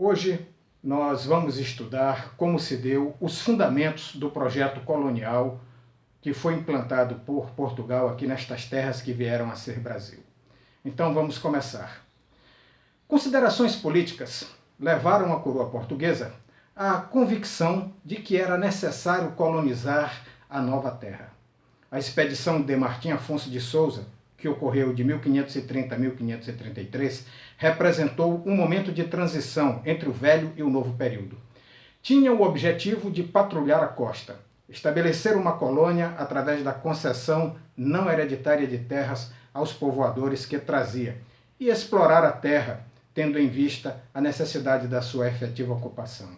Hoje nós vamos estudar como se deu os fundamentos do projeto colonial que foi implantado por Portugal aqui nestas terras que vieram a ser Brasil. Então vamos começar. Considerações políticas levaram a coroa portuguesa à convicção de que era necessário colonizar a nova terra. A expedição de Martim Afonso de Souza, que ocorreu de 1530 a 1533, representou um momento de transição entre o velho e o novo período. Tinha o objetivo de patrulhar a costa, estabelecer uma colônia através da concessão não hereditária de terras aos povoadores que trazia e explorar a terra, tendo em vista a necessidade da sua efetiva ocupação.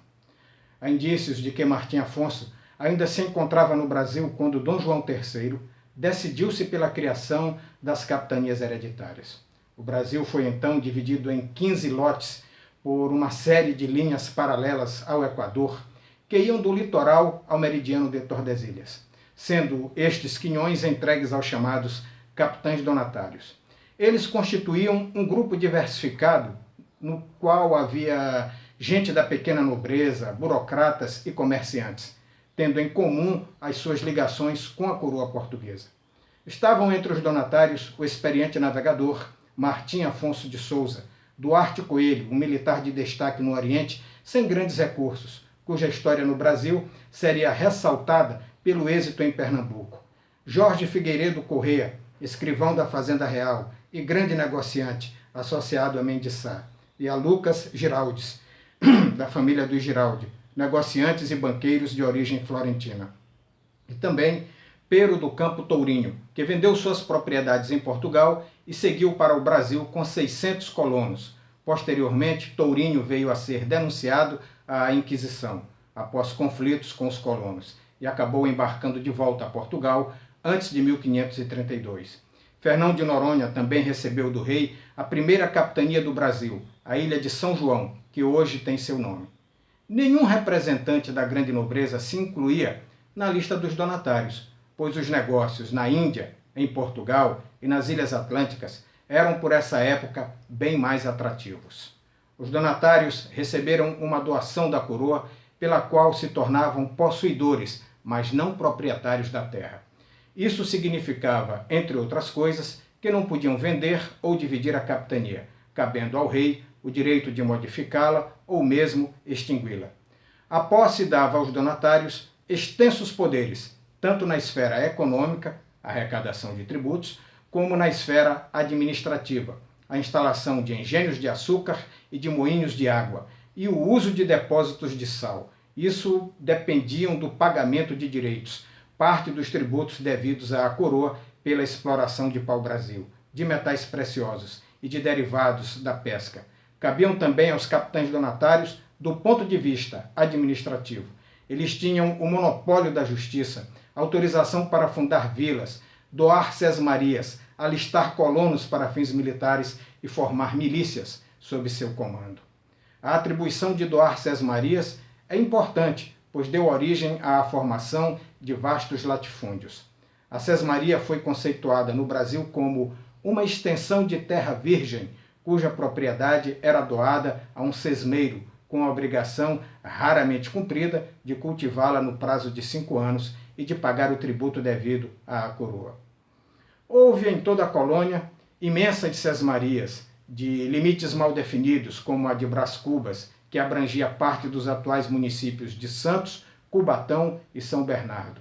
Há indícios de que Martim Afonso ainda se encontrava no Brasil quando Dom João III decidiu-se pela criação das capitanias hereditárias. O Brasil foi então dividido em 15 lotes por uma série de linhas paralelas ao Equador, que iam do litoral ao meridiano de Tordesilhas, sendo estes quinhões entregues aos chamados capitães donatários. Eles constituíam um grupo diversificado, no qual havia gente da pequena nobreza, burocratas e comerciantes, tendo em comum as suas ligações com a coroa portuguesa. Estavam entre os donatários o experiente navegador Martim Afonso de Souza, Duarte Coelho, um militar de destaque no Oriente, sem grandes recursos, cuja história no Brasil seria ressaltada pelo êxito em Pernambuco. Jorge Figueiredo Corrêa, escrivão da Fazenda Real e grande negociante, associado a Mendes Sá, e a Lucas Giraldes, da família dos Giraldi, negociantes e banqueiros de origem florentina. E também Pero do Campo Tourinho, que vendeu suas propriedades em Portugal e seguiu para o Brasil com 600 colonos. Posteriormente, Tourinho veio a ser denunciado à Inquisição, após conflitos com os colonos, e acabou embarcando de volta a Portugal antes de 1532. Fernão de Noronha também recebeu do rei a primeira capitania do Brasil, a ilha de São João, que hoje tem seu nome. Nenhum representante da grande nobreza se incluía na lista dos donatários, pois os negócios na Índia, em Portugal e nas Ilhas Atlânticas eram por essa época bem mais atrativos. Os donatários receberam uma doação da coroa pela qual se tornavam possuidores, mas não proprietários da terra. Isso significava, entre outras coisas, que não podiam vender ou dividir a capitania, cabendo ao rei o direito de modificá-la ou mesmo extingui-la. A posse dava aos donatários extensos poderes, tanto na esfera econômica, arrecadação de tributos, como na esfera administrativa, a instalação de engenhos de açúcar e de moinhos de água, e o uso de depósitos de sal. Isso dependiam do pagamento de direitos, parte dos tributos devidos à coroa pela exploração de pau-brasil, de metais preciosos e de derivados da pesca. Cabiam também aos capitães donatários do ponto de vista administrativo. Eles tinham o monopólio da justiça, autorização para fundar vilas, doar sesmarias, alistar colonos para fins militares e formar milícias sob seu comando. A atribuição de doar sesmarias é importante, pois deu origem à formação de vastos latifúndios. A sesmaria foi conceituada no Brasil como uma extensão de terra virgem, cuja propriedade era doada a um sesmeiro, com a obrigação, raramente cumprida, de cultivá-la no prazo de 5 anos e de pagar o tributo devido à coroa. Houve em toda a colônia imensas sesmarias, de limites mal definidos, como a de Brás Cubas, que abrangia parte dos atuais municípios de Santos, Cubatão e São Bernardo.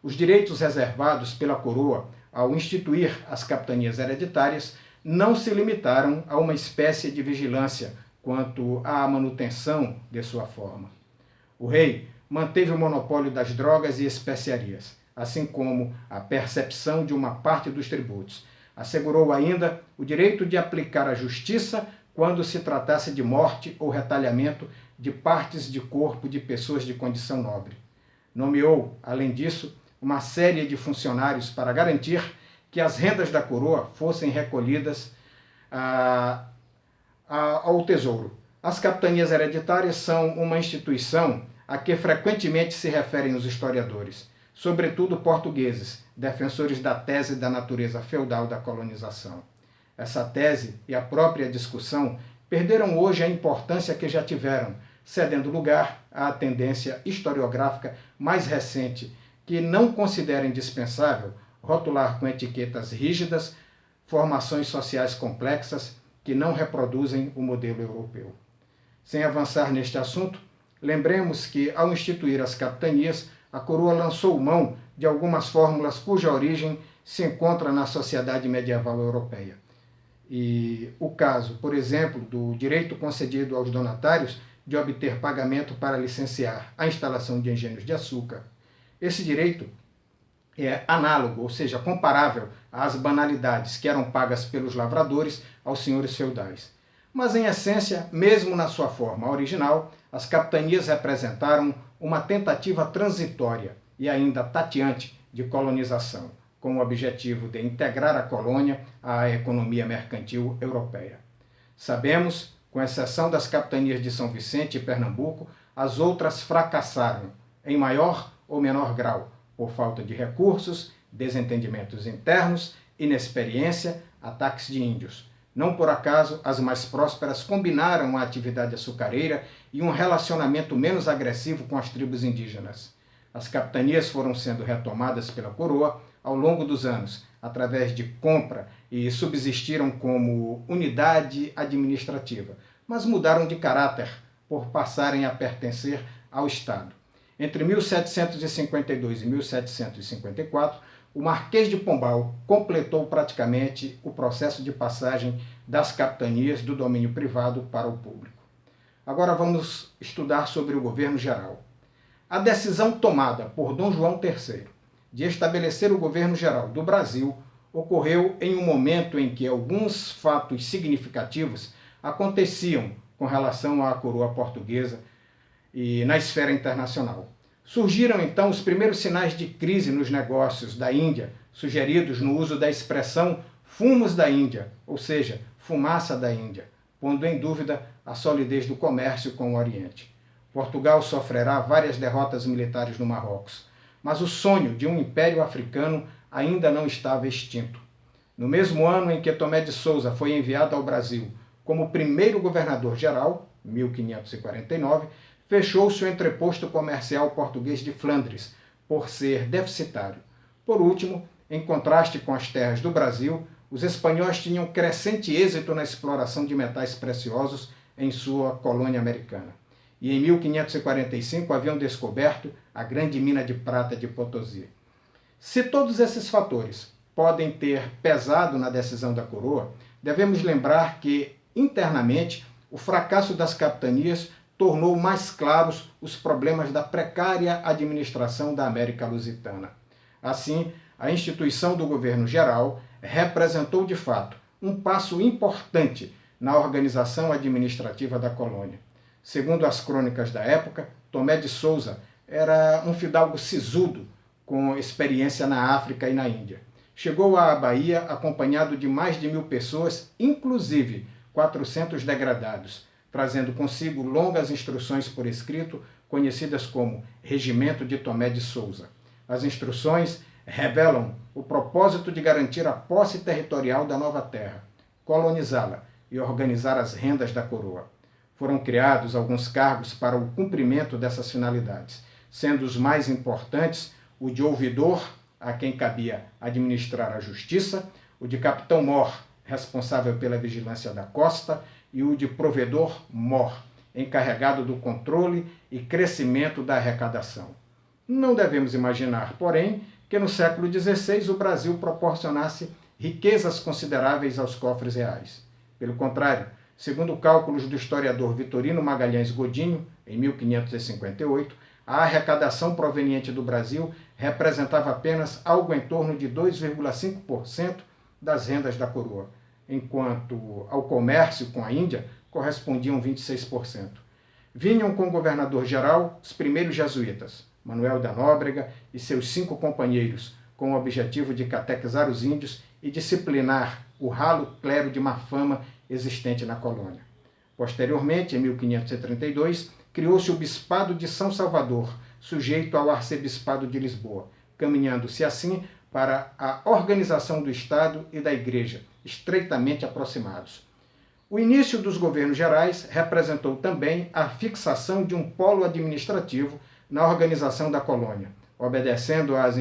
Os direitos reservados pela coroa ao instituir as capitanias hereditárias não se limitaram a uma espécie de vigilância quanto à manutenção de sua forma. O rei manteve o monopólio das drogas e especiarias, assim como a percepção de uma parte dos tributos. Assegurou ainda o direito de aplicar a justiça quando se tratasse de morte ou retalhamento de partes de corpo de pessoas de condição nobre. Nomeou, além disso, uma série de funcionários para garantir que as rendas da coroa fossem recolhidas ao tesouro. As capitanias hereditárias são uma instituição a que frequentemente se referem os historiadores, sobretudo portugueses, defensores da tese da natureza feudal da colonização. Essa tese e a própria discussão perderam hoje a importância que já tiveram, cedendo lugar à tendência historiográfica mais recente, que não considera indispensável rotular com etiquetas rígidas formações sociais complexas que não reproduzem o modelo europeu. Sem avançar neste assunto, lembremos que, ao instituir as capitanias, a coroa lançou mão de algumas fórmulas cuja origem se encontra na sociedade medieval europeia. E o caso, por exemplo, do direito concedido aos donatários de obter pagamento para licenciar a instalação de engenhos de açúcar. Esse direito é análogo, ou seja, comparável às banalidades que eram pagas pelos lavradores aos senhores feudais. Mas, em essência, mesmo na sua forma original, as capitanias representaram uma tentativa transitória e ainda tateante de colonização, com o objetivo de integrar a colônia à economia mercantil europeia. Sabemos, com exceção das capitanias de São Vicente e Pernambuco, as outras fracassaram, em maior ou menor grau, por falta de recursos, desentendimentos internos, inexperiência, ataques de índios. Não por acaso, as mais prósperas combinaram a atividade açucareira e um relacionamento menos agressivo com as tribos indígenas. As capitanias foram sendo retomadas pela coroa ao longo dos anos, através de compra, e subsistiram como unidade administrativa, mas mudaram de caráter por passarem a pertencer ao Estado. Entre 1752 e 1754, o Marquês de Pombal completou praticamente o processo de passagem das capitanias do domínio privado para o público. Agora vamos estudar sobre o governo geral. A decisão tomada por Dom João III de estabelecer o governo geral do Brasil ocorreu em um momento em que alguns fatos significativos aconteciam com relação à coroa portuguesa e na esfera internacional. Surgiram então os primeiros sinais de crise nos negócios da Índia, sugeridos no uso da expressão fumos da Índia, ou seja, fumaça da Índia, pondo em dúvida a solidez do comércio com o Oriente. Portugal sofrerá várias derrotas militares no Marrocos, mas o sonho de um império africano ainda não estava extinto. No mesmo ano em que Tomé de Souza foi enviado ao Brasil como primeiro governador-geral, 1549, fechou-se o entreposto comercial português de Flandres, por ser deficitário. Por último, em contraste com as terras do Brasil, os espanhóis tinham crescente êxito na exploração de metais preciosos em sua colônia americana. E em 1545 haviam descoberto a grande mina de prata de Potosí. Se todos esses fatores podem ter pesado na decisão da coroa, devemos lembrar que, internamente, o fracasso das capitanias tornou mais claros os problemas da precária administração da América Lusitana. Assim, a instituição do governo geral representou, de fato, um passo importante na organização administrativa da colônia. Segundo as crônicas da época, Tomé de Souza era um fidalgo sisudo, com experiência na África e na Índia. Chegou à Bahia acompanhado de mais de 1000 pessoas, inclusive 400 degradados, trazendo consigo longas instruções por escrito, conhecidas como Regimento de Tomé de Souza. As instruções revelam o propósito de garantir a posse territorial da nova terra, colonizá-la e organizar as rendas da coroa. Foram criados alguns cargos para o cumprimento dessas finalidades, sendo os mais importantes o de ouvidor, a quem cabia administrar a justiça, o de capitão-mor, responsável pela vigilância da costa, e o de provedor-mor, encarregado do controle e crescimento da arrecadação. Não devemos imaginar, porém, que no século XVI o Brasil proporcionasse riquezas consideráveis aos cofres reais. Pelo contrário, segundo cálculos do historiador Vitorino Magalhães Godinho, em 1558, a arrecadação proveniente do Brasil representava apenas algo em torno de 2,5% das rendas da coroa, enquanto ao comércio com a Índia correspondiam 26%. Vinham com o governador-geral os primeiros jesuítas, Manuel da Nóbrega e seus 5 companheiros, com o objetivo de catequizar os índios e disciplinar o ralo clero de má fama existente na colônia. Posteriormente, em 1532, criou-se o Bispado de São Salvador, sujeito ao Arcebispado de Lisboa, caminhando-se assim para a organização do Estado e da Igreja, estreitamente aproximados. O início dos governos gerais representou também a fixação de um polo administrativo na organização da colônia, obedecendo às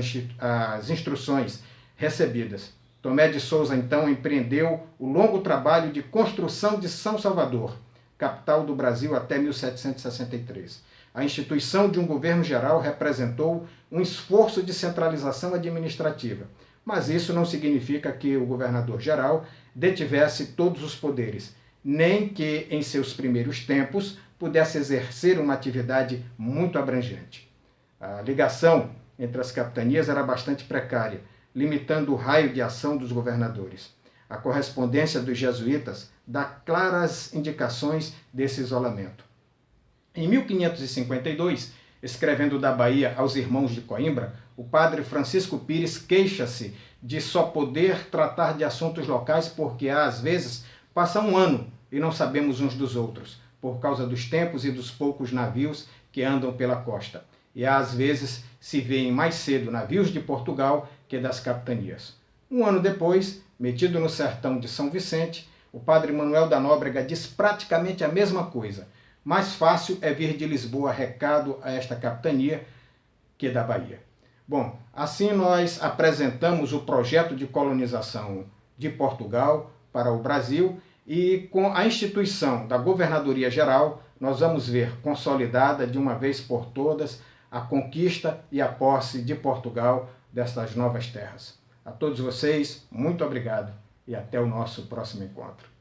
instruções recebidas. Tomé de Souza, então, empreendeu o longo trabalho de construção de São Salvador, capital do Brasil até 1763. A instituição de um governo geral representou um esforço de centralização administrativa, mas isso não significa que o governador-geral detivesse todos os poderes, nem que, em seus primeiros tempos, pudesse exercer uma atividade muito abrangente. A ligação entre as capitanias era bastante precária, limitando o raio de ação dos governadores. A correspondência dos jesuítas dá claras indicações desse isolamento. Em 1552, escrevendo da Bahia aos irmãos de Coimbra, o padre Francisco Pires queixa-se de só poder tratar de assuntos locais porque, às vezes, passa um ano e não sabemos uns dos outros, por causa dos tempos e dos poucos navios que andam pela costa. E, às vezes, se vêem mais cedo navios de Portugal que das capitanias. Um ano depois, metido no sertão de São Vicente, o padre Manuel da Nóbrega diz praticamente a mesma coisa. Mais fácil é vir de Lisboa recado a esta capitania que da Bahia. Bom, assim nós apresentamos o projeto de colonização de Portugal para o Brasil e com a instituição da Governadoria Geral, nós vamos ver consolidada de uma vez por todas a conquista e a posse de Portugal destas novas terras. A todos vocês, muito obrigado e até o nosso próximo encontro.